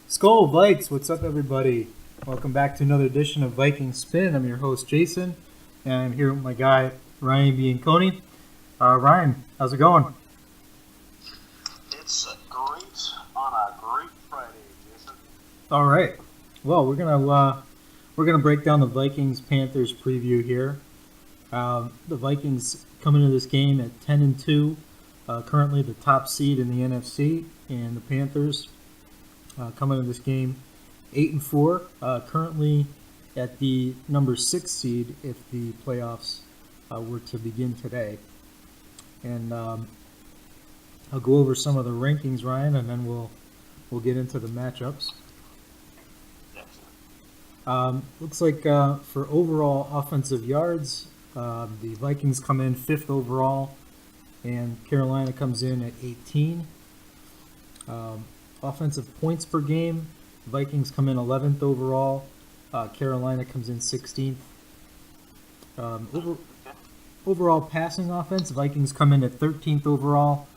Skol Vikes, what's up everybody? Welcome back to another edition of Viking Spin. I'm your host Jason, and I'm here with my guy Ryan Bianconi. Ryan, how's it going? It's great on a great Friday, Jason. All right. Well, we're gonna break down the Vikings Panthers preview here. The Vikings come into this game at 10-2, currently the top seed in the NFC, and the Panthers coming into this game 8-4, currently at the number 6 seed if the playoffs were to begin today. And I'll go over some of the rankings, Ryan, and then we'll get into the matchups. Looks like for overall offensive yards, the Vikings come in 5th overall, and Carolina comes in at 18. Offensive points per game, Vikings come in 11th overall. Carolina comes in 16th. Overall passing offense, Vikings come in at 13th overall,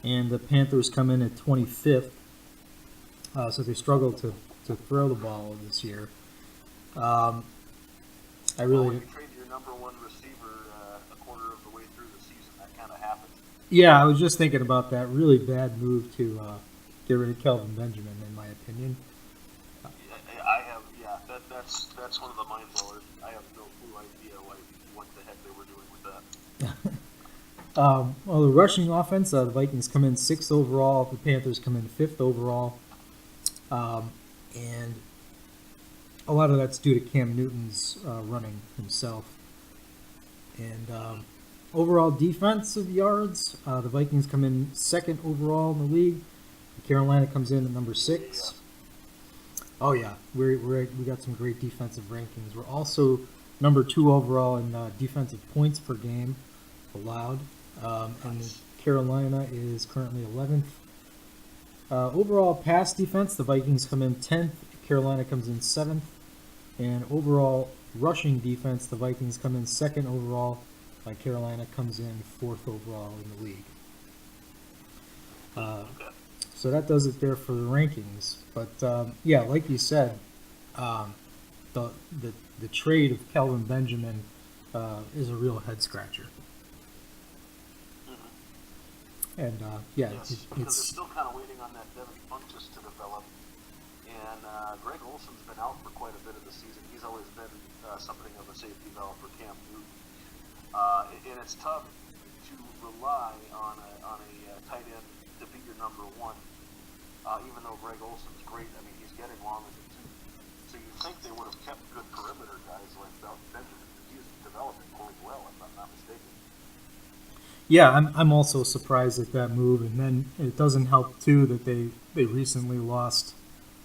and the Panthers come in at 25th. So they struggle to throw the ball this year. You trade your number one receiver a quarter of the way through the season. That kind of happens. Yeah, I was just thinking about that. Really bad move to get rid of Kelvin Benjamin, in my opinion. That's one of the mind blowers. I have no clue idea what the heck they were doing with that. Well, the rushing offense, the Vikings come in 6th overall. The Panthers come in 5th overall. And a lot of that's due to Cam Newton's running himself. And overall defensive yards, the Vikings come in 2nd overall in the league. Carolina comes in at number 6. Oh yeah, we got some great defensive rankings. We're also number 2 overall in defensive points per game allowed, and Carolina is currently 11th. Overall pass defense, the Vikings come in 10th. Carolina comes in 7th, and overall rushing defense, the Vikings come in 2nd overall. Carolina comes in 4th overall in the league. So that does it there for the rankings. But yeah, like you said, the trade of Kelvin Benjamin is a real head scratcher. Mm-hmm. And yes, because they're still kind of waiting on that Devin Funchess to develop. And Greg Olson's been out for quite a bit of the season. He's always been something of a safety valve for Cam Newton. And it's tough to rely on a tight end to be your number one. Even though Greg Olson's great, I mean, he's getting long in the tooth. So you think they would have kept good perimeter guys like Benjamin. He's developing quite well, if I'm not mistaken. Yeah, I'm also surprised at that move. And then it doesn't help, too, that they recently lost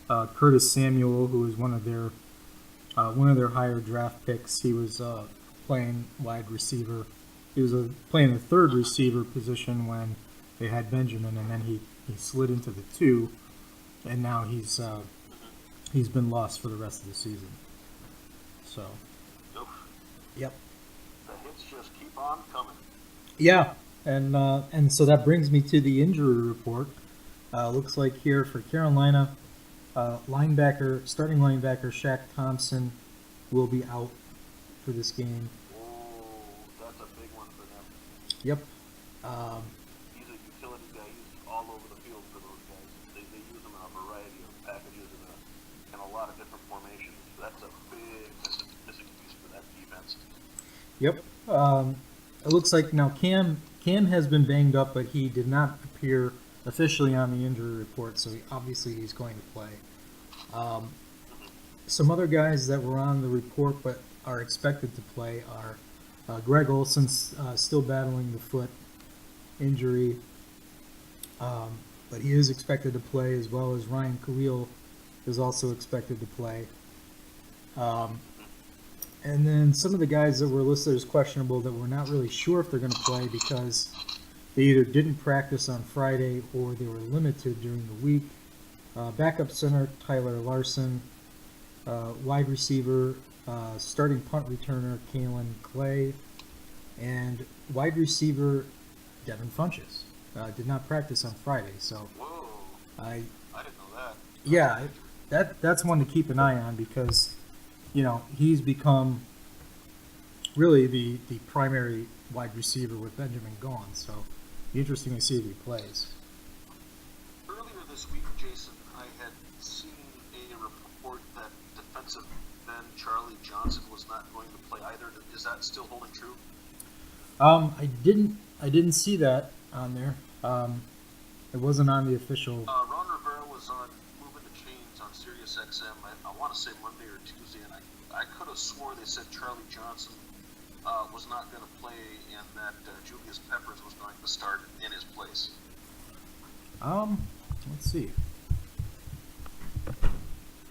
Curtis Samuel, who was one of their higher draft picks. He was playing wide receiver. He was playing the third receiver position when they had Benjamin, and then he slid into the 2, and now he's been lost for the rest of the season. So Oof. Yep. The hits just keep on coming. Yeah, and so that brings me to the injury report. Looks like here for Carolina, starting linebacker Shaq Thompson will be out for this game. Oh, that's a big one for them. Yep. Um, He's a utility guy. He's all over the field for those guys. They use him in a variety of packages in a lot of different formations. That's a big missing piece for that defense. yep. It looks like now Cam has been banged up, but he did not appear officially on the injury report, so obviously he's going to play. Some other guys that were on the report but are expected to play are Greg Olson's still battling the foot injury, but he is expected to play, as well as Ryan Khalil is also expected to play. And then some of the guys that were listed as questionable that we're not really sure if they're going to play because they either didn't practice on Friday or they were limited during the week. Backup center Tyler Larson, wide receiver, starting punt returner Kalen Clay, and wide receiver Devin Funchess. Did not practice on Friday, so Whoa! I didn't know that. yeah, that's one to keep an eye on because he's become really the primary wide receiver with Benjamin gone. So it'll be interesting to see if he plays. Earlier this week, Jason, I had seen a report that defensive end Charlie Johnson was not going to play either. Is that still holding true? I didn't see that on there. It wasn't on the official. Ron Rivera was on Moving the Chains on Sirius XM. I want to say Monday or Tuesday, and I could have swore they said Charlie Johnson was not going to play and that Julius Peppers was going to start in his place. Let's see.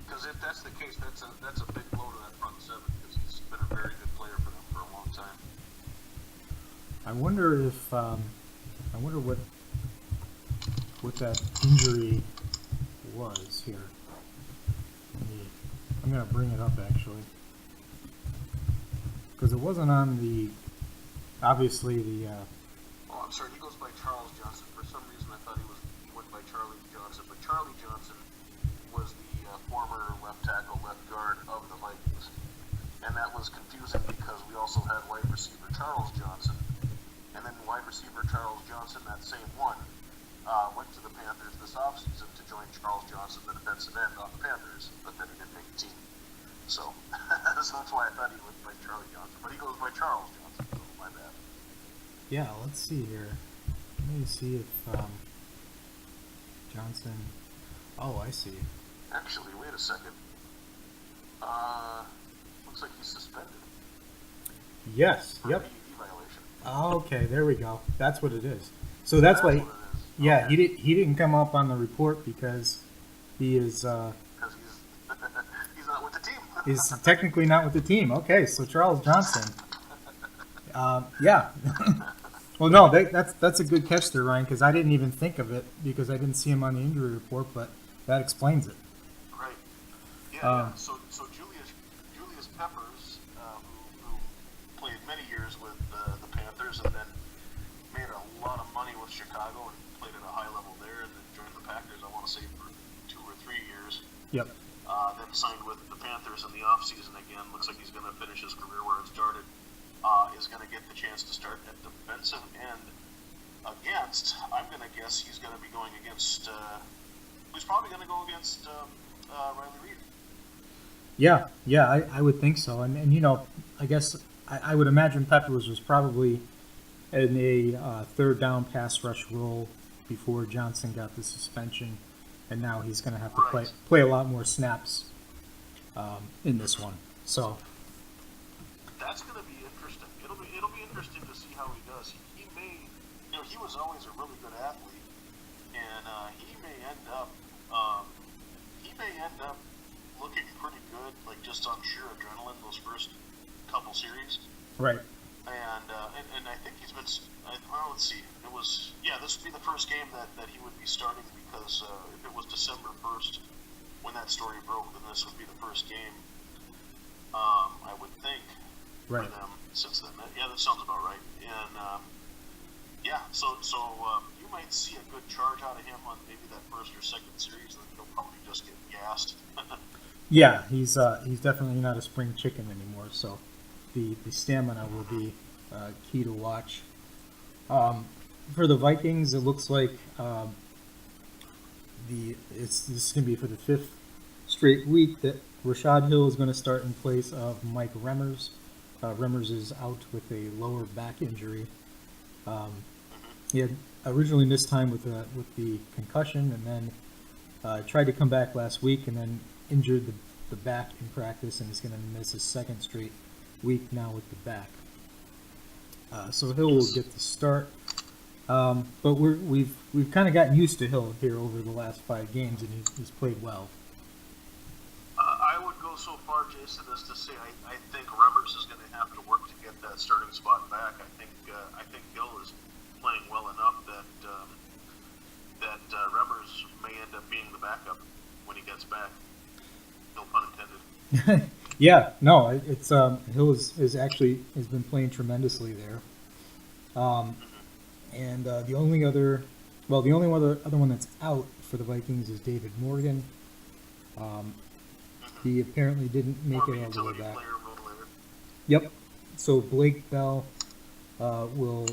Because if that's the case, that's a big blow to that front seven because he's been a very good player for them for a long time. I wonder what that injury was here. I'm gonna bring it up actually because it wasn't on the obviously the. Oh, I'm sorry. He goes by Charles Johnson. For some reason, I thought he went by Charlie Johnson, but Charlie Johnson was the former left tackle, left guard of the Vikings, and that was confusing because we also had wide receiver Charles Johnson, and then wide receiver Charles Johnson, that same one, went to the Panthers this offseason to join Charles Johnson, the defensive end on the Panthers, but then he didn't make the team. So that's why I thought he went by Charlie Johnson, but he goes by Charles Johnson. So my bad. Yeah, let's see here. Let me see if Johnson. Oh, I see. Actually, wait a second. Looks like he's suspended. Yes. For Yep. a PED violation. Oh, okay, there we go. That's what it is. So that's why. What it is. Yeah, Okay. he didn't come up on the report because he is Because he's not with the team. is technically not with the team. Okay, so Charles Johnson. Yeah. Well, no, that's a good catch there, Ryan, because I didn't even think of it because I didn't see him on the injury report, but that explains it. Right. Yeah. So Julius Peppers, who played many years with the Panthers and then made a lot of money with Chicago and played at a high level there, and then joined the Packers. I want to say for 2 or 3 years. Yep. Then signed with the Panthers in the offseason again. Looks like he's going to finish his career where it started. Is going to get the chance to start at defensive end against, I'm going to guess he's going to be going against, he's probably going to go against Riley Reid. Yeah, I would think so. And I guess I would imagine Peppers was probably in a third down pass rush role before Johnson got the suspension, and now he's going to have to Right. play a lot more snaps in this one. So That's going to be interesting. It'll be interesting to see how he does. He may, he was always a really good athlete, and he may end up looking pretty good, like just on sheer adrenaline those first couple series. right. And I think he's been. Well, let's see. This would be the first game that he would be starting because if it was December 1st when that story broke, then this would be the first game. I would think Right. for them since then. Yeah, that sounds about right. And yeah, so you might see a good charge out of him on maybe that first or second series, then he'll probably just get gassed. Yeah, he's definitely not a spring chicken anymore. So the stamina will be key to watch. For the Vikings, it looks like this is going to be for the fifth straight week that Rashad Hill is going to start in place of Mike Remmers. Remmers is out with a lower back injury. He had originally missed time with the concussion, and then tried to come back last week, and then injured the back in practice, and is going to miss his second straight week now with the back. So Hill will get the start, but we've kind of gotten used to Hill here over the last 5 games, and he's played well. I would go so far, Jason, as to say I think Remmers is going to have to work to get that starting spot back. I think Hill is playing well enough that Remmers may end up being the backup when he gets back. No pun intended. Yeah, no, it's Hill is actually has been playing tremendously there. And the only other one that's out for the Vikings is David Morgan. He apparently didn't make it all the way back. Yep. So Blake Bell will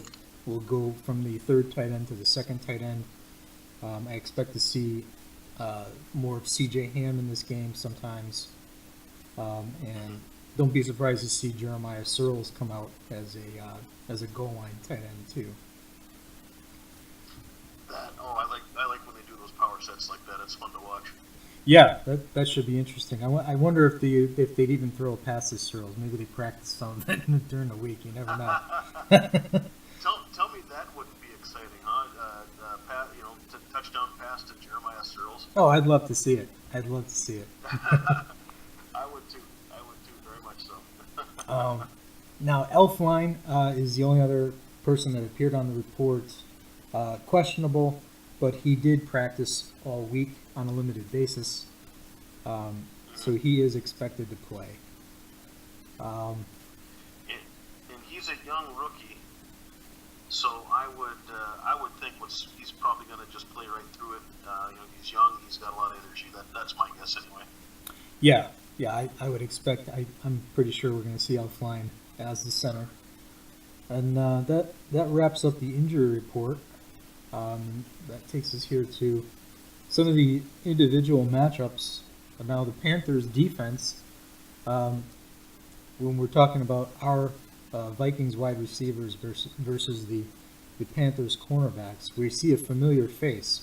go from the third tight end to the second tight end. I expect to see more of C.J. Ham in this game sometimes, and don't be surprised to see Jeremiah Searles come out as a goal line tight end too. I like when they do those power sets like that. It's fun to watch. Yeah, that should be interesting. I wonder if they'd even throw a pass to Searles. Maybe they practice some of it during the week. You never know. Tell me that wouldn't be exciting, huh? Touchdown pass to Jeremiah Searles. Oh, I'd love to see it. I would too. Very much so. Now, Elfline is the only other person that appeared on the report. Questionable, but he did practice all week on a limited basis. So he is expected to play. And he's a young rookie, so I would think he's probably going to just play right through it. He's young, he's got a lot of energy. That's my guess anyway. Yeah, I would expect. I'm pretty sure we're going to see Elfline as the center. And that wraps up the injury report. That takes us here to some of the individual matchups. Now the Panthers defense, when we're talking about our Vikings wide receivers versus the Panthers cornerbacks, we see a familiar face.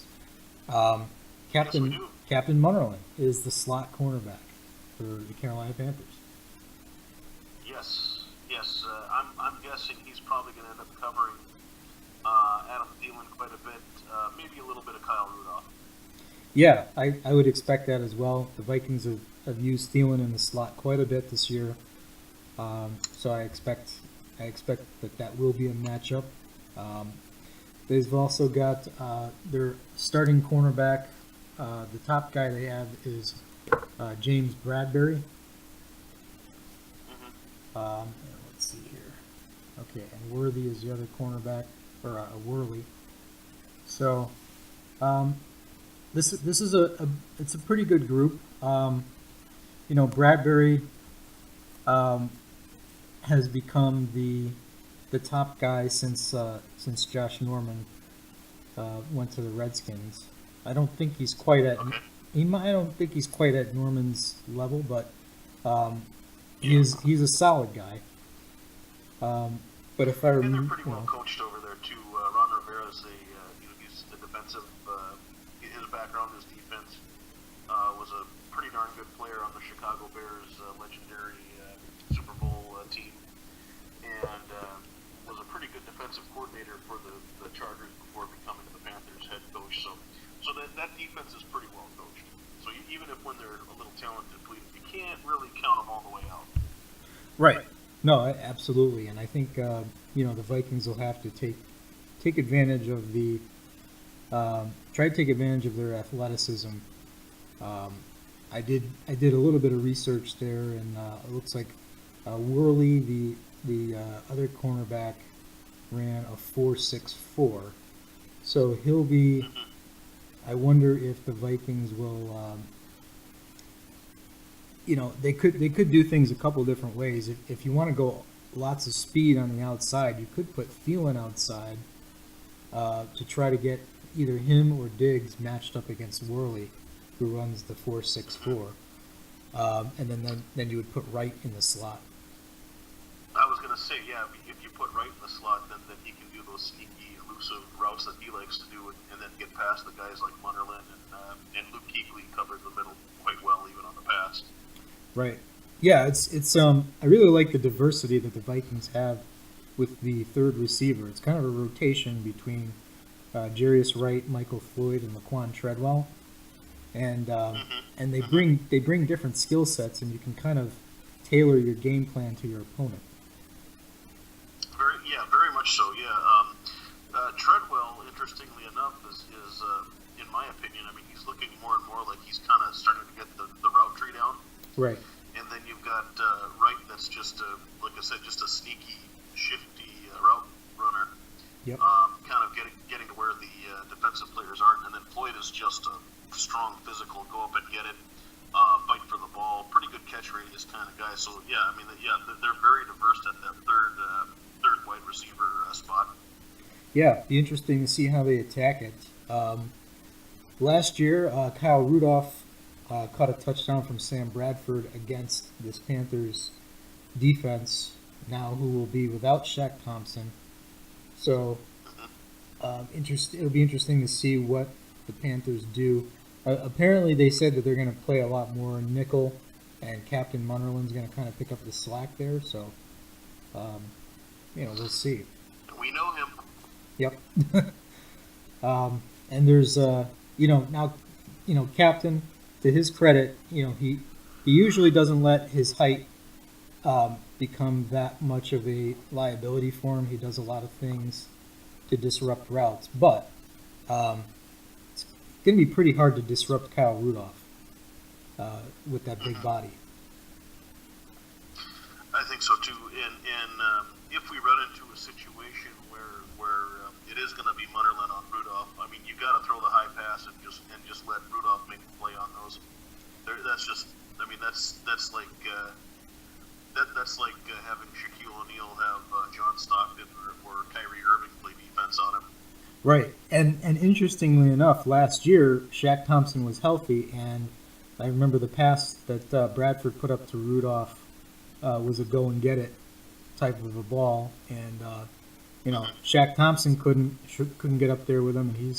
Captain Munnerlyn is the slot cornerback for the Carolina Panthers. Yes. I'm guessing he's probably going to end up covering Adam Thielen quite a bit, maybe a little bit of Kyle Rudolph. Yeah, I would expect that as well. The Vikings have used Thielen in the slot quite a bit this year, so I expect that will be a matchup. They've also got their starting cornerback. The top guy they have is James Bradbury. Let's see here. Okay, and Worthy is the other cornerback, or Worley. So this is it's a pretty good group. Bradbury has become the top guy since Josh Norman went to the Redskins. I don't think he's quite at I don't think he's quite at Norman's level, but he's a solid guy. But if I remember, they're pretty well coached over there too. Ron Rivera's he's the defensive. His background, his defense, was a pretty darn good player on the Chicago Bears legendary Super Bowl team, and was a pretty good defensive coordinator for the Chargers before becoming the Panthers head coach. So that defense is pretty well coached. So even if when they're a little talent depleted, you can't really count them all the way out. Right. No, absolutely, and I think the Vikings will have to take advantage of try to take advantage of their athleticism. I did a little bit of research there, and it looks like Worley, the other cornerback ran a 4.64. So he'll be. Mm-hmm. I wonder if the Vikings will. They could do things a couple different ways. If you want to go lots of speed on the outside, you could put Thielen outside to try to get either him or Diggs matched up against Worley, who runs the 4.64, and then you would put Wright in the slot. I was gonna say, yeah, if you put Wright in the slot, then he can do those sneaky, elusive routes that he likes to do, and then get past the guys like Munnerlyn and Luke Kuechly covered the middle quite well, even on the pass. Right. Yeah, it's I really like the diversity that the Vikings have with the third receiver. It's kind of a rotation between Jarius Wright, Michael Floyd, and Laquan Treadwell, and and they bring different skill sets, and you can kind of tailor your game plan to your opponent. Very much so. Yeah. Treadwell, interestingly enough, is in my opinion, I mean, he's looking more and more like he's kind of starting to get the route tree down. Right. And then you've got Wright, that's just like I said, just a sneaky, shifty route runner. Yep. Kind of getting to where the defensive players aren't, and then Floyd is just a strong, physical, go up and get it, fight for the ball, pretty good catch radius kind of guy. So yeah, I mean, they're very diverse at that third wide receiver spot. Yeah, be interesting to see how they attack it. Last year, Kyle Rudolph caught a touchdown from Sam Bradford against this Panthers defense, now who will be without Shaq Thompson. So it'll be interesting to see what the Panthers do. Apparently, they said that they're going to play a lot more nickel, and Captain Munnerlyn's going to kind of pick up the slack there. So, we'll see. We know him. Yep. And there's, now, Captain, to his credit, he usually doesn't let his height become that much of a liability for him. He does a lot of things to disrupt routes, but it's going to be pretty hard to disrupt Kyle Rudolph with that big body. I think so too. And if we run into a situation where it is going to be Munnerlyn on Rudolph, I mean, you got to throw the high pass and just let Rudolph make the play on those. That's like that's like having Shaquille O'Neal have John Stockton or Kyrie Irving play defense on him. Right, and interestingly enough, last year Shaq Thompson was healthy, and I remember the pass that Bradford put up to Rudolph was a go and get it type of a ball, and Shaq Thompson couldn't get up there with him, and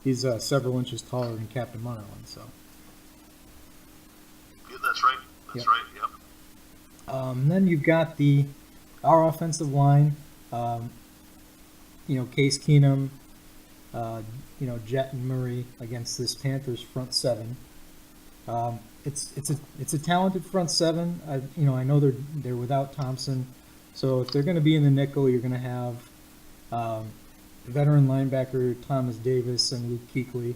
he's several inches taller than Captain Munnerlyn. So. Yeah, that's right. That's right. Yep. Then you've got our offensive line. Case Keenum, Jet and Murray against this Panthers front seven. It's a talented front seven. I know they're without Thompson, so if they're going to be in the nickel, you're going to have veteran linebacker Thomas Davis and Luke Kuechly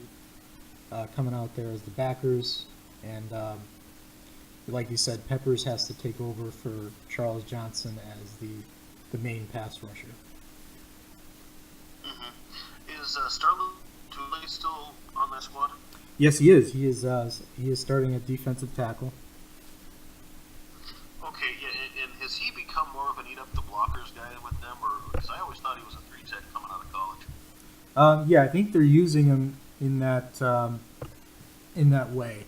coming out there as the backers, and like you said, Peppers has to take over for Charles Johnson as the main pass rusher. Mm-hmm. Is Starlin Tule still on that squad? Yes, he is. He is starting at defensive tackle. Okay, yeah, and has he become more of an eat up the blockers guy with them, or because I always thought he was a 3-tech coming out of college? Yeah, I think they're using him in that way.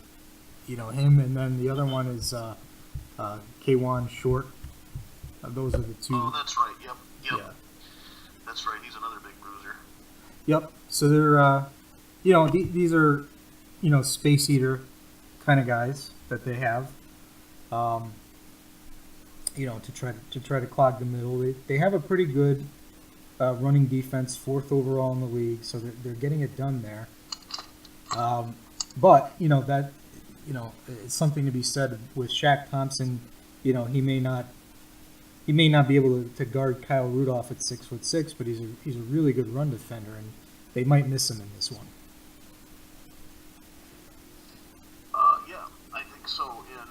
Him, and then the other one is Kwan Short. Those are the two. Oh, that's right. Yep. Yeah. That's right. He's another big bruiser. Yep. So they're, these are, space eater kind of guys that they have. To try to clog the middle. They have a pretty good running defense, 4th overall in the league, so they're getting it done there. But it's something to be said with Shaq Thompson. He may not be able to guard Kyle Rudolph at 6'6", but he's a really good run defender, and they might miss him in this one. Yeah, I think so. And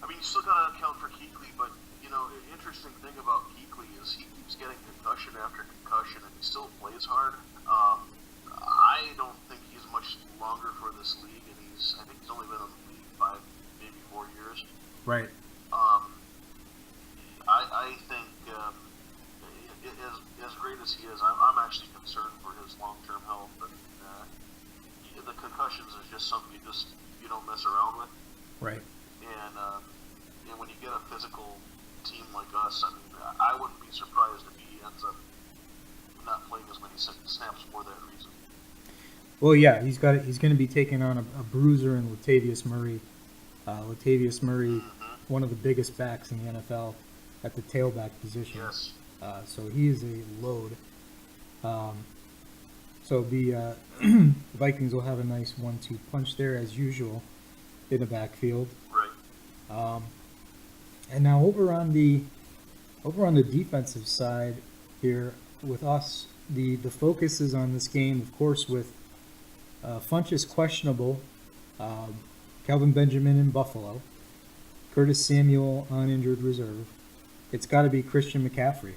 I mean, you still got to account for Kuechly interesting thing about Kuechly is he keeps getting concussion after concussion, and he still plays hard. I don't think he's much longer for this league, and I think he's only been in the league 5, maybe 4 years. Right. I think as great as he is, I'm actually concerned for his long-term health. And the concussions is just something you don't mess around with. Right. And when you get a physical team like us, I mean, I wouldn't be surprised if he ends up not playing as many snaps for that reason. Well, yeah, he's going to be taking on a bruiser in Latavius Murray. Latavius Murray, one of the biggest backs in the NFL at the tailback position. Yes. So he is a load. So the Vikings will have a nice 1-2 punch there as usual in the backfield. Right. And now over on the defensive side here with us, the focus is on this game, of course, with Funchess questionable, Kelvin Benjamin in Buffalo, Curtis Samuel on injured reserve. It's got to be Christian McCaffrey.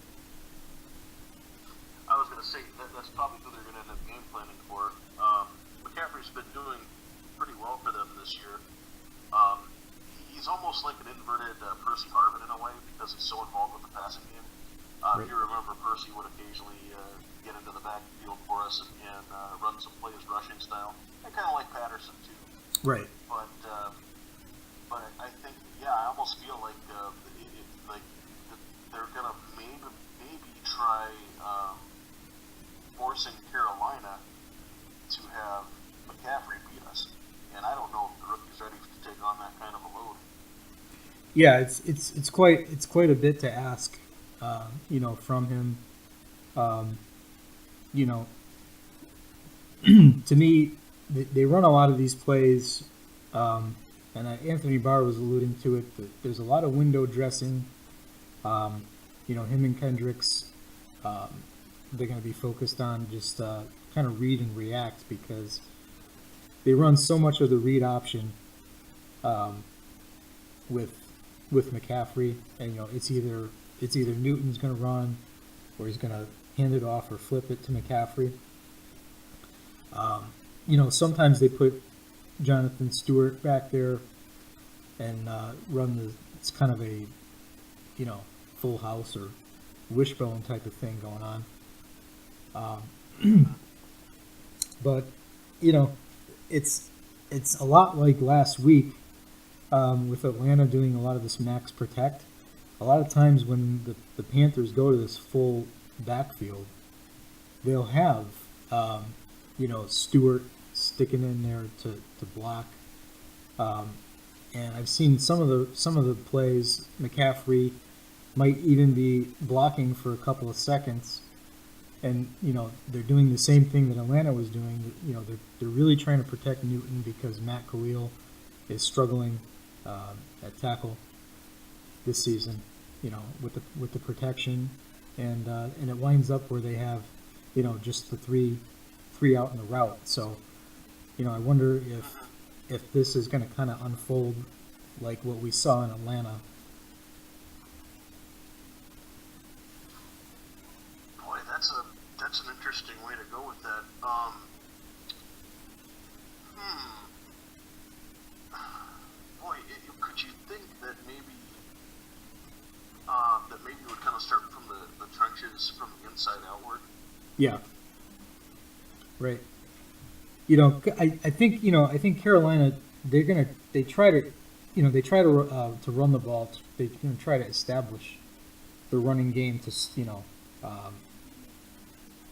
I was going to say that's probably who they're going to end up game planning for. McCaffrey's been doing pretty well for them this year. He's almost like an inverted Percy Harvin in a way because he's so involved with the passing game. Right. If you remember, Percy would occasionally get into the backfield for us and run some plays rushing style. And kind of like Patterson too. Right. But I think, yeah, I almost feel like they're gonna maybe try forcing Carolina to have McCaffrey beat us, and I don't know if the rookie's ready to take on that kind of a load. Yeah, it's quite a bit to ask, from him. To me, they run a lot of these plays, and Anthony Barr was alluding to it. But there's a lot of window dressing. Him and Kendricks, they're going to be focused on just kind of read and react because they run so much of the read option with McCaffrey, and it's either Newton's going to run or he's going to hand it off or flip it to McCaffrey. Sometimes they put Jonathan Stewart back there and it's kind of a full house or wishbone type of thing going on. But it's a lot like last week with Atlanta doing a lot of this max protect. A lot of times when the Panthers go to this full backfield, they'll have Stewart sticking in there to block. And I've seen some of the plays. McCaffrey might even be blocking for a couple of seconds, and they're doing the same thing that Atlanta was doing. They're really trying to protect Newton because Matt Khalil is struggling at tackle this season. With the protection, and it winds up where they have just the three out in the route. So I wonder if this is going to kind of unfold like what we saw in Atlanta. Boy, that's an interesting way to go with that. Boy, could you think that maybe it would kind of start from the trenches, from the inside outward? Yeah. Right. I think Carolina, they try to run the ball. They try to establish the running game to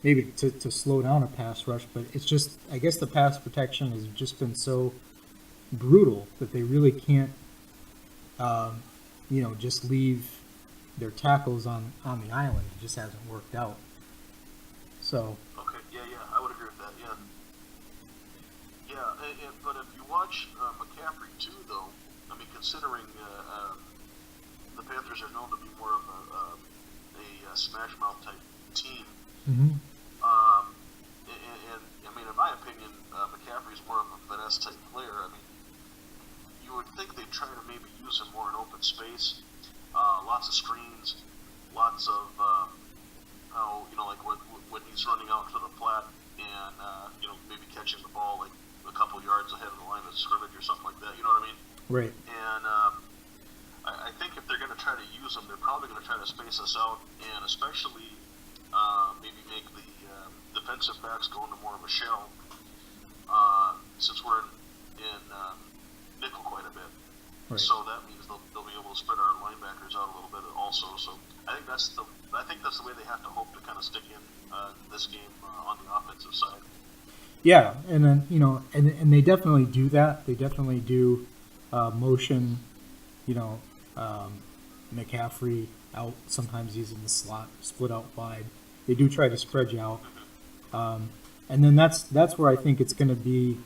maybe to slow down a pass rush, but it's just, I guess the pass protection has just been so brutal that they really can't just leave their tackles on the island. It just hasn't worked out. So. Okay. Yeah, I would agree with that. Yeah. But if you watch McCaffrey too, though, I mean, considering the Panthers are known to be more of a smash mouth type team, Mm-hmm. and I mean, in my opinion, McCaffrey's more of a finesse type player. I mean, you would think they'd try to maybe use him more in open space. lots of screens, lots of how like when he's running out to the flat and maybe catching the ball like a couple yards ahead of the line of scrimmage or something like that. You know what I mean? Right. And I think if they're going to try to use them, they're probably going to try to space us out and especially maybe make the defensive backs go into more of a shell since we're in nickel quite a bit. Right. So that means they'll be able to spread our linebackers out a little bit also. So I think that's the way they have to hope to kind of stick in this game on the offensive side. Yeah, and then and they definitely do that. They definitely do motion, McCaffrey out. Sometimes he's in the slot, split out wide. They do try to spread you out, and then that's where I think it's going to be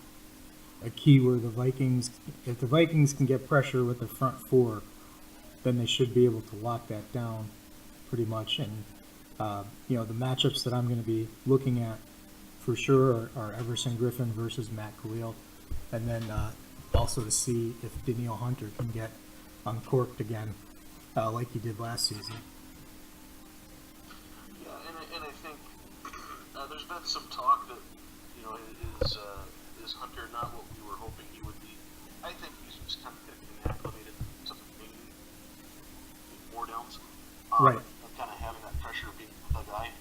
a key where the Vikings, if the Vikings can get pressure with the front four, then they should be able to lock that down pretty much. And the matchups that I'm going to be looking at for sure are Everson Griffin versus Matt Khalil, and then also to see if Danielle Hunter can get uncorked again like he did last season. Yeah, and I think there's been some talk that is Hunter not what we were hoping he would be. I think he's just kind of getting acclimated to being more downs, Right. and kind of having that pressure of being the guy,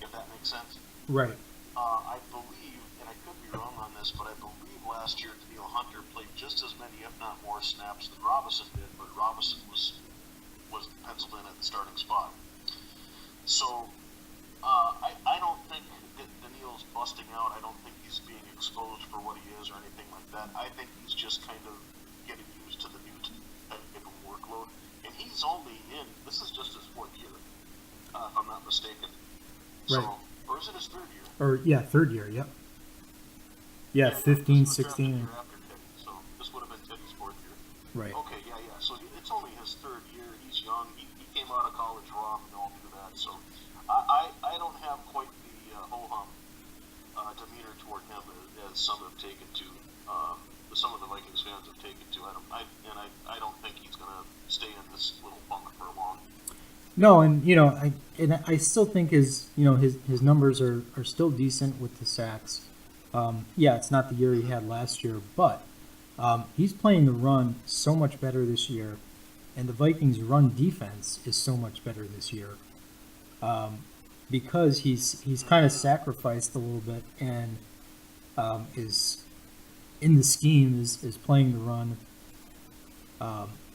if that makes sense. Right. I believe, and I could be wrong on this, but I believe last year Danielle Hunter played just as many, if not more, snaps than Robinson did, but Robinson was penciled in at the starting spot. So I don't think that Danielle's busting out. I don't think he's being exposed for what he is or anything like that. I think he's just kind of getting used to the new type of workload. And he's only this is just his fourth year, if I'm not mistaken. So, Right. Or is it his third year? Or third year. Yep. Yeah, 15, 16. After Teddy, so this would have been Teddy's fourth year. Right. Okay, yeah. So it's only his third year. He's young. He came out of college raw. We all knew that. So I don't have quite the ho-hum demeanor toward him as some have taken to. Some of the Vikings fans have taken to. I don't think he's going to stay in this little funk for long. No, and I still think his numbers are still decent with the sacks. Yeah, it's not the year he had last year, but he's playing the run so much better this year, and the Vikings' run defense is so much better this year because he's kind of sacrificed a little bit and is in the scheme is playing the run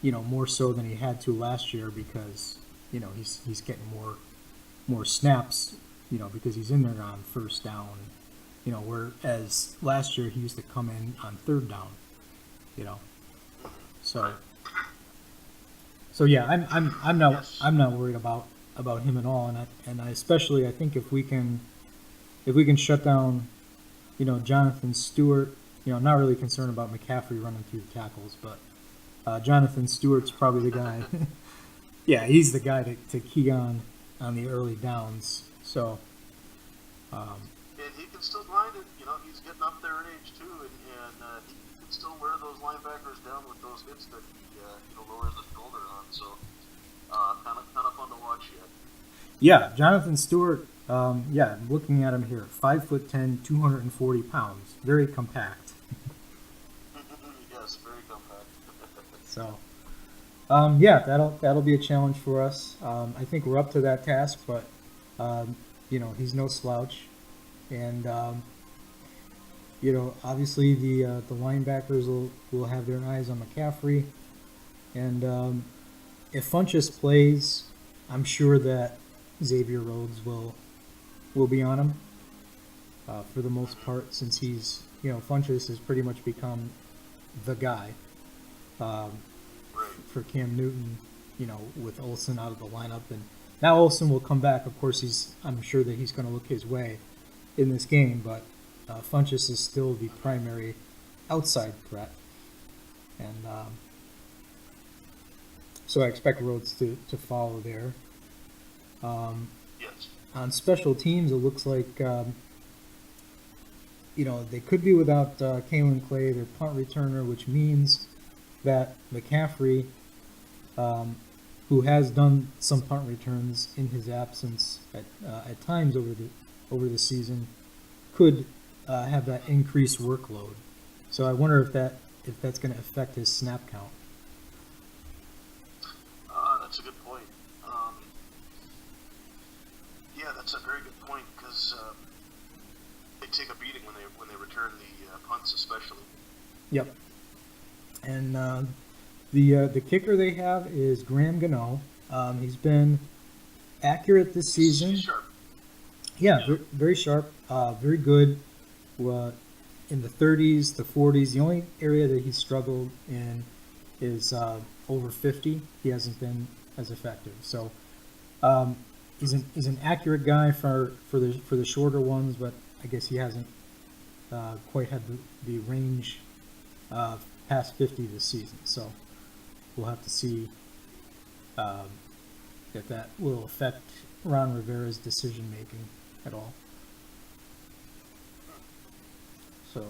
more so than he had to last year because he's getting more snaps because he's in there on first down. Whereas last year he used to come in on third down. So yeah, I'm not worried about him at all, and I especially I think if we can shut down Jonathan Stewart. I'm not really concerned about McCaffrey running through the tackles, but Jonathan Stewart's probably the guy. Yeah, he's the guy to key on the early downs. So. And he can still grind it. He's getting up there in age too, and he can still wear those linebackers down with those hits that he lowers the shoulder on. So kind of fun to watch yet. Yeah, Jonathan Stewart. I'm looking at him here. 5'10", 240 pounds. Very compact. Yes, very compact. So. That'll be a challenge for us. I think we're up to that task, but he's no slouch, and obviously the linebackers will have their eyes on McCaffrey, and if Funchess plays, I'm sure that Xavier Rhodes will be on him for the most part, since he's Funchess has pretty much become the guy. For Cam Newton, with Olsen out of the lineup, and now Olsen will come back. Of course, I'm sure that he's going to look his way in this game, but Funchess is still the primary outside threat, and so I expect Rhodes to follow there. Yes. On special teams, it looks like they could be without Kalen Clay, their punt returner, which means that McCaffrey who has done some punt returns in his absence at times over the season, could have that increased workload. So I wonder if that's going to affect his snap count. That's a good point. Yeah, that's a very good point because they take a beating when they return the punts, especially. Yep. And the kicker they have is Graham Gano. He's been accurate this season. He's sharp. Yeah, very sharp, very good. In the 30s, the 40s. The only area that he's struggled in is over 50. He hasn't been as effective. So he's an accurate guy for the shorter ones, but I guess he hasn't quite had the range past 50 this season. So we'll have to see if that will affect Ron Rivera's decision making at all. So, Okay,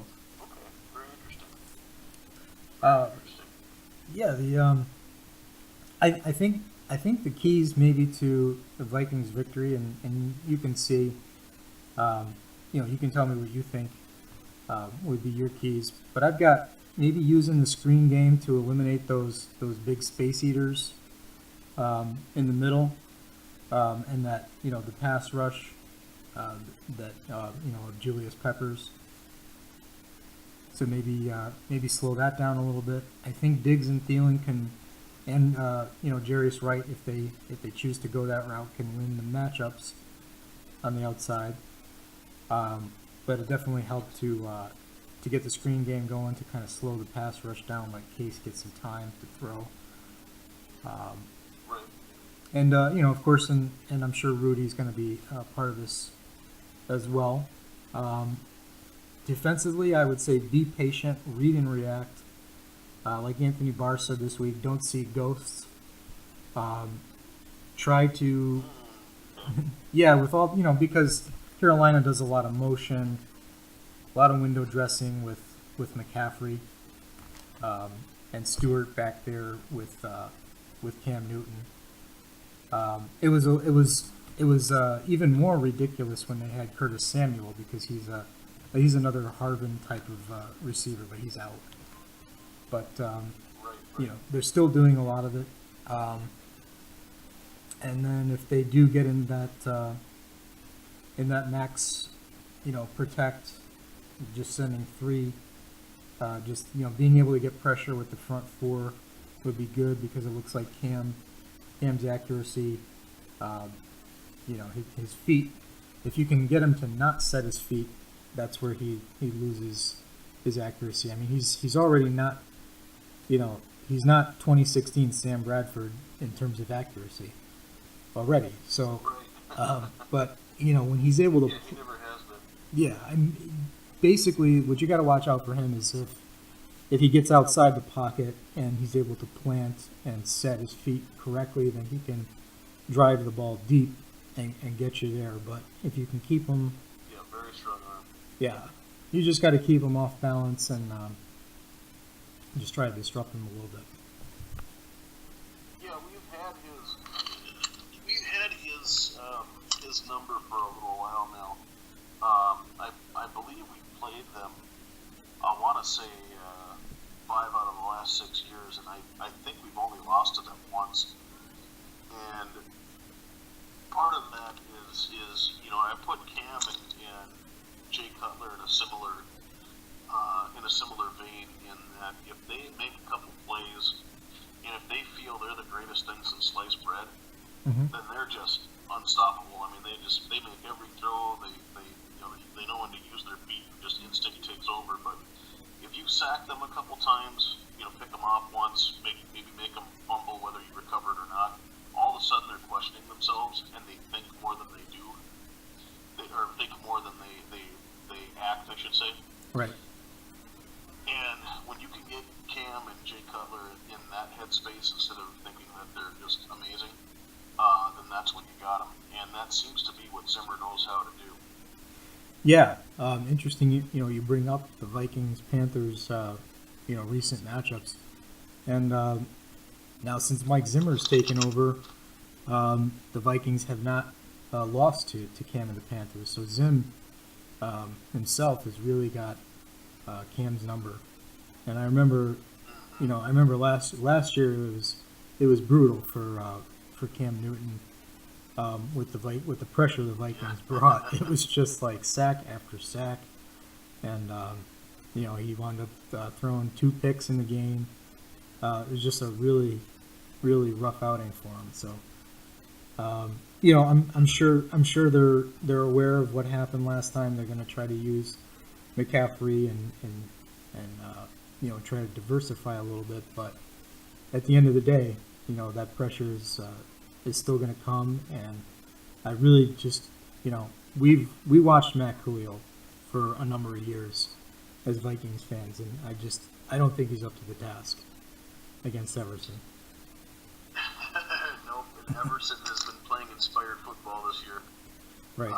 very interesting. yeah, I think the keys maybe to the Vikings victory, and you can see, you can tell me what you think would be your keys. But I've got maybe using the screen game to eliminate those big space eaters in the middle, and that the pass rush of Julius Peppers. So maybe slow that down a little bit. I think Diggs and Thielen can, and Jarius Wright, if they choose to go that route, can win the matchups on the outside. But it definitely helped to get the screen game going, to kind of slow the pass rush down, like Case gets some time to throw. Right. And of course, and I'm sure Rudy's going to be part of this as well. Defensively, I would say be patient, read and react. Like Anthony Barr said this week, don't see ghosts. Try to, yeah, with all, because Carolina does a lot of motion, a lot of window dressing with McCaffrey, and Stewart back there with Cam Newton. It was even more ridiculous when they had Curtis Samuel, because he's another Harvin type of receiver, but he's out. But they're still doing a lot of it. And then if they do get in that max, protect, just sending 3, being able to get pressure with the front 4 would be good, because it looks like Cam's accuracy, his feet. If you can get him to not set his feet, that's where he loses his accuracy. I mean, he's already not, he's not 2016 Sam Bradford in terms of accuracy already. So, but when he's able to, he never has been. Yeah, basically what you got to watch out for him is if he gets outside the pocket and he's able to plant and set his feet correctly, then he can drive the ball deep and get you there. But if you can keep him, very strong arm. Yeah, you just got to keep him off balance and just try to disrupt him a little bit. Yeah, we've had his number for a little while now. I believe we played them, I want to say 5 out of the last 6 years, and I think we've only lost to them once. And part of that is I put Cam and Jay Cutler in a similar vein, in that if they make a couple plays and if they feel they're the greatest thing since sliced bread, then they're just unstoppable. I mean, they make every throw. They know when to use their feet. Just instinct takes over. But if you sack them a couple times, pick them off once, maybe make them fumble whether you recovered or not, all of a sudden they're questioning themselves and they think more than they do, or think more than they act, I should say. Right. And when you can get Cam and Jay Cutler in that headspace instead of thinking that they're just amazing, then that's when you got them. And that seems to be what Zimmer knows how to do. Yeah, interesting. You bring up the Vikings Panthers, recent matchups, and Now, since Mike Zimmer's taken over, the Vikings have not lost to Cam and the Panthers. So Zim himself has really got Cam's number. And I remember, last year it was brutal for Cam Newton with the pressure the Vikings brought. It was just like sack after sack, and he wound up throwing 2 picks in the game. It was just a really, really rough outing for him. So, I'm sure they're aware of what happened last time. They're going to try to use McCaffrey and try to diversify a little bit. But at the end of the day, that pressure is still going to come. And I really just, we watched Matt Khalil for a number of years as Vikings fans, and I don't think he's up to the task against Everson. Nope, and Everson has been playing inspired football this year. Right.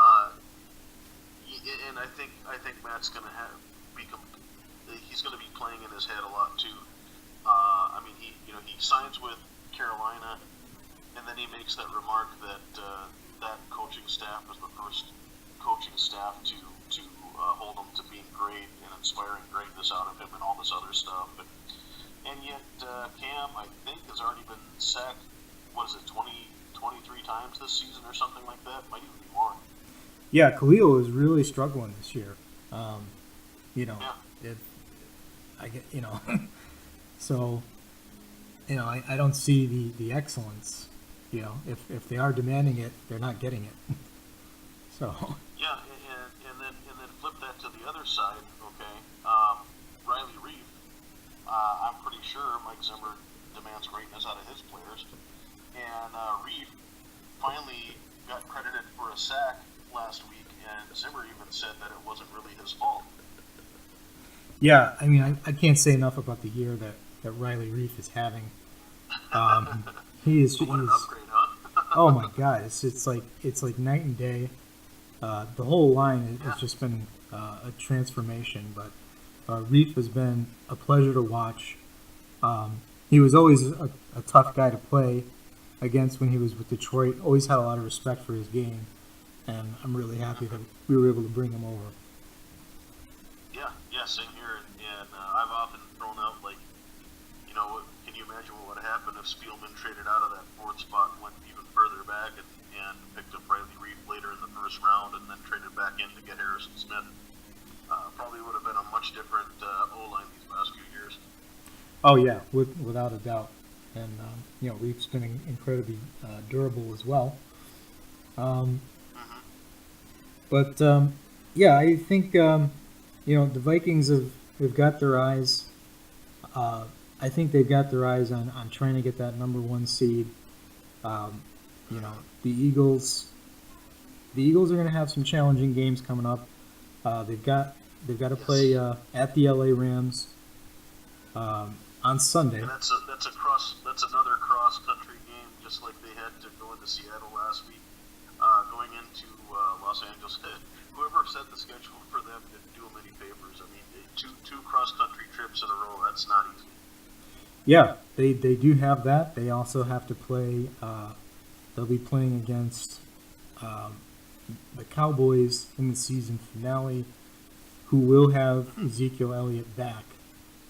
And I think Matt's going to he's going to be playing in his head a lot too. He signs with Carolina, and then he makes that remark that that coaching staff was the first coaching staff to hold him to being great and inspiring greatness out of him and all this other stuff. And yet Cam, I think, has already been sacked, 23 times this season or something like that? Might even be more. Yeah, Khalil is really struggling this year. So, I don't see the excellence. If they are demanding it, they're not getting it. So. Yeah, and then flip that to the other side. Okay, Riley Reef. I'm pretty sure Mike Zimmer demands greatness out of his players, and Reef finally got credited for a sack last week, and Zimmer even said that it wasn't really his fault. Yeah, I can't say enough about the year that Riley Reef is having. He is. What an upgrade, huh? Oh my God, it's like night and day. The whole line has just been a transformation, but Reef has been a pleasure to watch. He was always a tough guy to play against when he was with Detroit. Always had a lot of respect for his game, and I'm really happy that we were able to bring him over. Yeah, same here. And I've often thrown out, can you imagine what would happen if Spielman traded out of that 4th spot and went even further back and picked up Riley Reef later in the 1st round and then traded back in to get Harrison Smith? Probably would have been a much different O-line these past few years. Oh yeah, without a doubt. And Reef's been incredibly durable as well. But I think the Vikings have got their eyes. I think they've got their eyes on trying to get that number 1 seed. The Eagles are going to have some challenging games coming up. They've got to play at the LA Rams on Sunday. And that's another cross country game, just like they had to go into Seattle last week. Going into Los Angeles, whoever set the schedule for them didn't do them any favors. Two cross country trips in a row, that's not easy. Yeah, they do have that. They also have to play. They'll be playing against the Cowboys in the season finale, who will have Ezekiel Elliott back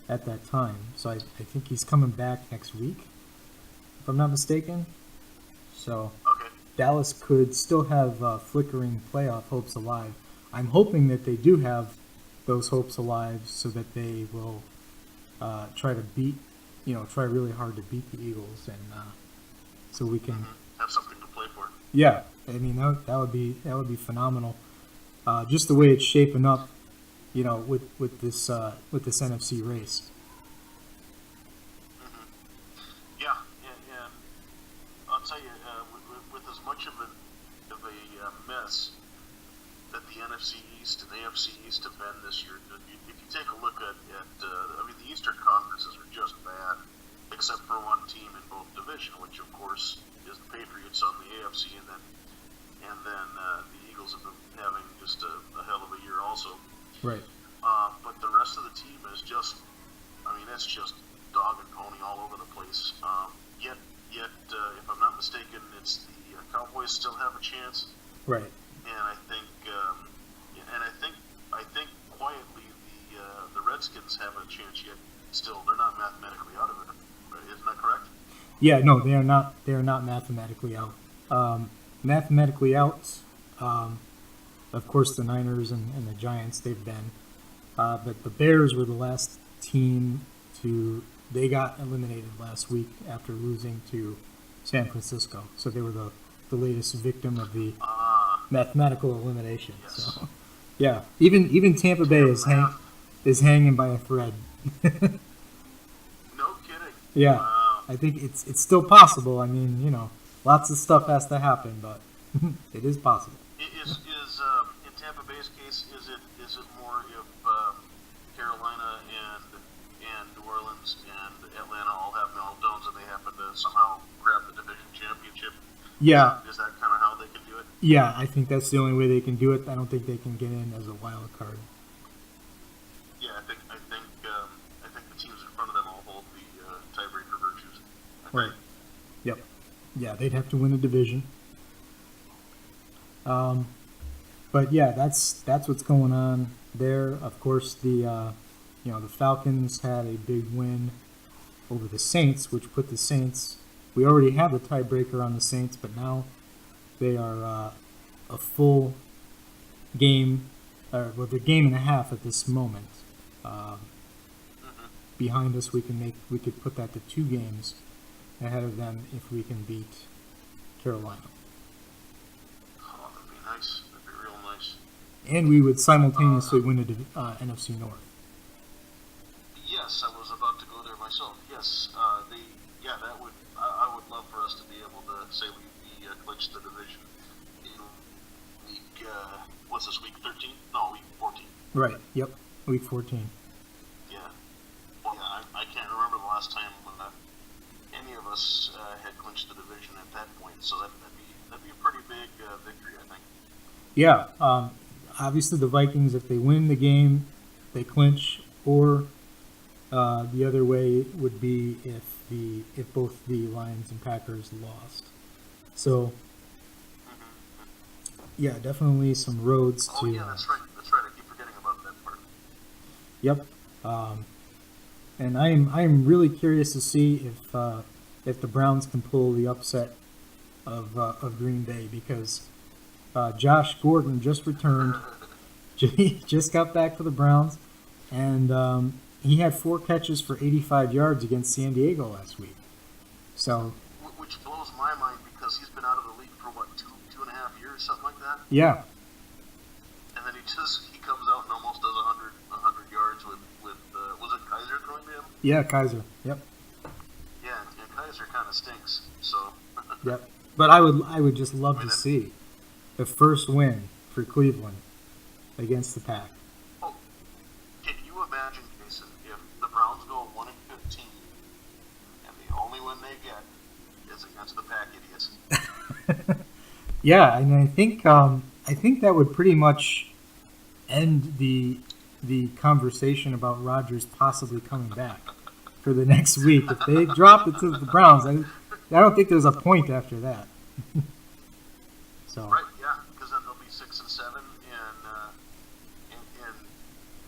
at that time. So I think he's coming back next week, if I'm not mistaken. So okay. Dallas could still have flickering playoff hopes alive. I'm hoping that they do have those hopes alive so that they will try really hard to beat the Eagles, and so we can have something to play for. Yeah, that would be phenomenal. Just the way it's shaping up, with this NFC race. Yeah, and I'll tell you, with as much of a mess that the NFC East and AFC East have been this year, if you take a look at the Eastern Conferences are just bad, except for one team in both division, which of course is the Patriots on the AFC, and then the Eagles have been having just a hell of a year also. Right. But the rest of the team is just, it's just dog and pony all over the place. yet, if I'm not mistaken, it's the Cowboys still have a chance, Right. and I think quietly the Redskins have a chance yet. Still, they're not mathematically out of it. Right? Isn't that correct? Yeah, no, they are not. They are not mathematically out. Mathematically out. Of course, the Niners and the Giants. They've been, but the Bears were the last team to. They got eliminated last week after losing to San Francisco. So they were the latest victim of the mathematical elimination. Yes. So, yeah, even Tampa Bay is hanging by a thread. No kidding. Yeah. Wow. I think it's still possible. I mean, lots of stuff has to happen, but it is possible. Is in Tampa Bay's case, is it more if Carolina and New Orleans and Atlanta all have meltdowns and they happen to somehow grab the division championship? Yeah. Is that kind of how they can do it? Yeah, I think that's the only way they can do it. I don't think they can get in as a wild card. Yeah, I think the teams in front of them all hold the tiebreaker virtues. Right. Yep. Yeah, they'd have to win a division. But yeah, that's what's going on there. Of course, the Falcons had a big win over the Saints, which put the Saints. We already had the tiebreaker on the Saints, but now they are a full game, they're a game and a half at this moment. Behind us, we could put that to 2 games ahead of them if we can beat Carolina. Oh, that'd be nice. That'd be real nice. And we would simultaneously win the NFC North. Yes, I was about to go there myself. Yes, that would. I would love for us to be able to say we clinched the division in week. What's this, week 13? No, week 14. Right. Yep. Week 14. Yeah. Well, yeah. I can't remember the last time when any of us had clinched the division at that point. So that'd be a pretty big victory, I think. Yeah. Obviously, the Vikings, if they win the game, they clinch. Or the other way would be if both the Lions and Packers lost. So, yeah, definitely some roads to. Oh yeah, that's right. That's right. I keep forgetting about that part. Yep. And I'm really curious to see if the Browns can pull the upset of Green Bay, because Josh Gordon just returned. He just got back for the Browns, and he had 4 catches for 85 yards against San Diego last week. So, which blows my mind because he's been out of the league for what, 2.5 years, something like that. yeah, And then he comes out and almost does 100 yards with was it Kaiser throwing to him? yeah, Kaiser. Yep, Yeah, and Kaiser kind of stinks. So. yep. But I would just love to see the first win for Cleveland against the Pack. Oh, can you imagine, Jason, if the Browns go 1-15, and the only win they get is against the Pack idiots? Yeah, and I think that would pretty much end the conversation about Rodgers possibly coming back for the next week. If they drop it to the Browns, I don't think there's a point after that. So. Right, yeah, because then they'll be 6-7, and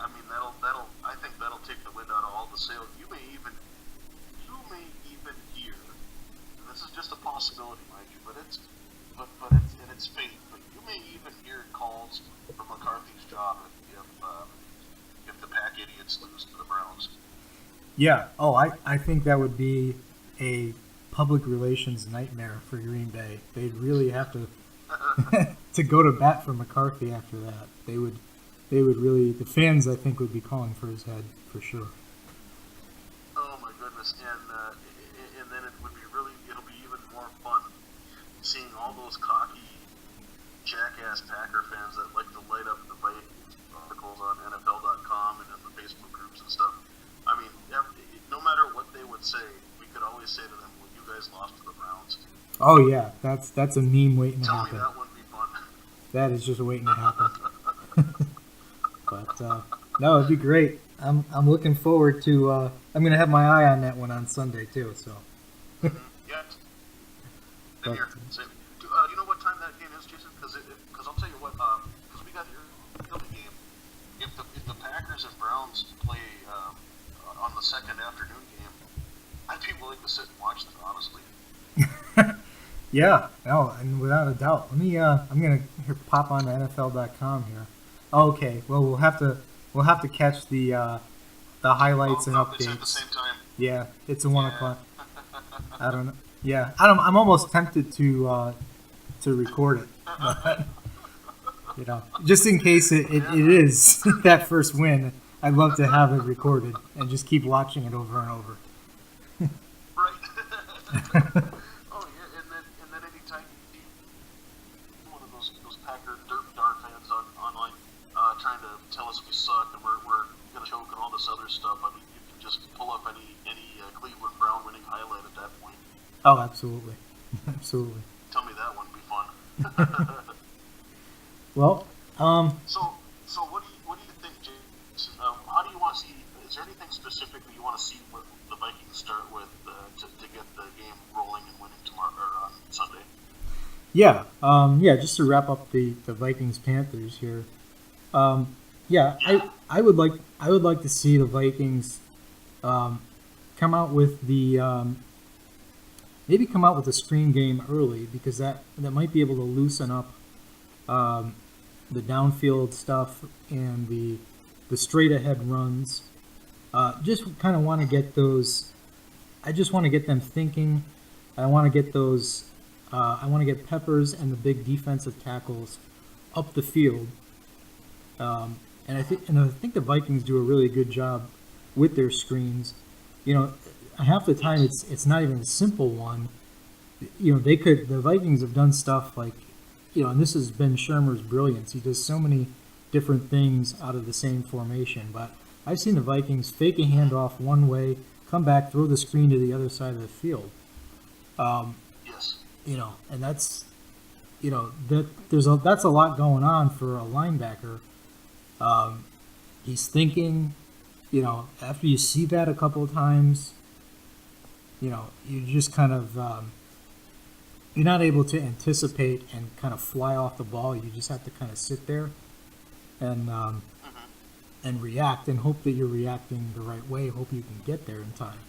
I mean I think that'll take the wind out of all the sails. You may even hear, and this is just a possibility, mind you, but it's fate. But you may even hear calls for McCarthy's job if the Pack idiots lose to the Browns. Yeah. Oh, I think that would be a public relations nightmare for Green Bay. They'd really have to to go to bat for McCarthy after that. They would really, the fans, I think, would be calling for his head for sure. Oh my goodness, and then it'll be even more fun seeing all those cocky jackass Packer fans that like to light up the Vikings articles on NFL.com and in the Facebook groups and stuff. I mean, no matter what they would say, we could always say to them, "Well, you guys lost to the Browns." Oh yeah, that's a meme waiting to Tell happen. me that wouldn't be fun. That is just waiting to happen. But no, it'd be great. I'm looking forward to. I'm gonna have my eye on that one on Sunday too. So. Yeah, Same here. Same. Do you know what time that game is, Jason? Because I'll tell you what. Because we got the game. If the Packers and Browns play on the second afternoon game, I'd be willing to sit and watch that, honestly. Yeah, no, and without a doubt. Let me. I'm gonna pop on to NFL.com here. Okay, well we'll have to catch the highlights and updates. It's at the same time. Yeah, it's a 1 o'clock. I don't know. Yeah, I'm almost tempted to record it, but just in case it is that first win, I'd love to have it recorded and just keep watching it over and over. Right. Oh yeah, and then anytime you see one of those Packer dirt fans online trying to tell us we suck and we're gonna choke and all this other stuff, I mean, you can just pull up any Cleveland Brown winning highlight at that point. Oh, absolutely, absolutely. Tell me that one would be fun. Well, So what do you think, James? How do you want to see? Is there anything specifically you want to see what the Vikings start with to get the game rolling and winning tomorrow or on Sunday? yeah, just to wrap up the Vikings Panthers here. I would like to see the Vikings come out with the maybe come out with a screen game early, because that might be able to loosen up the downfield stuff and the straight ahead runs. Just kind of want to get those. I just want to get them thinking. I want to get those. I want to get Peppers and the big defensive tackles up the field. And I think the Vikings do a really good job with their screens. Half the time it's not even a simple one. The Vikings have done stuff like, and this has been Shermer's brilliance. He does so many different things out of the same formation. But I've seen the Vikings fake a handoff one way, come back, throw the screen to the other side of the field. Yes. And that's, that's a lot going on for a linebacker. He's thinking, after you see that a couple of times, you just kind of, you're not able to anticipate and kind of fly off the ball. You just have to kind of sit there and react and hope that you're reacting the right way. Hope you can get there in time.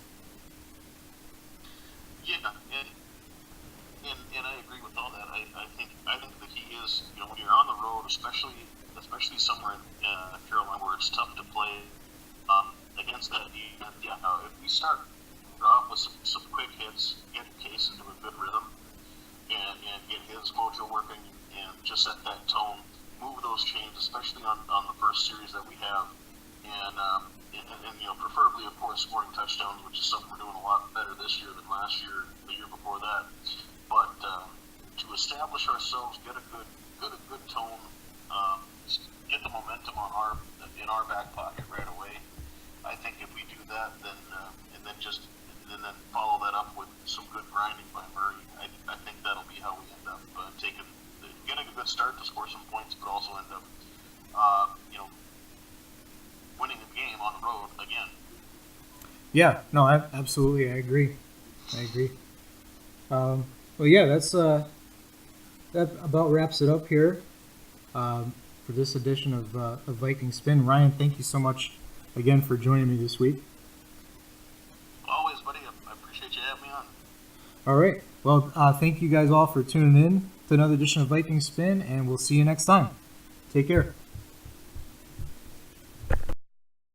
Yeah, and I agree with all that. I think the key is, when you're on the road, especially somewhere in Carolina where it's tough to play against that defense. If we start off with some quick hits, get Case into a good rhythm, and get his mojo working, and just set that tone, move those chains, especially on the first series that we have, and preferably, of course, scoring touchdowns, which is something we're doing a lot better this year than last year, the year before that. But to establish ourselves, get a good tone, get the momentum in our back pocket right away. I think if we do that, then then follow that up with some good grinding by Murray, I think that'll be how we end up getting a good start to score some points, but also end up winning the game on the road again. Yeah, no, absolutely, I agree. Well, yeah, that about wraps it up here for this edition of Viking Spin. Ryan, thank you so much again for joining me this week. Always, buddy. I appreciate you having me on. All right. Well, thank you guys all for tuning in to another edition of Viking Spin, and we'll see you next time. Take care.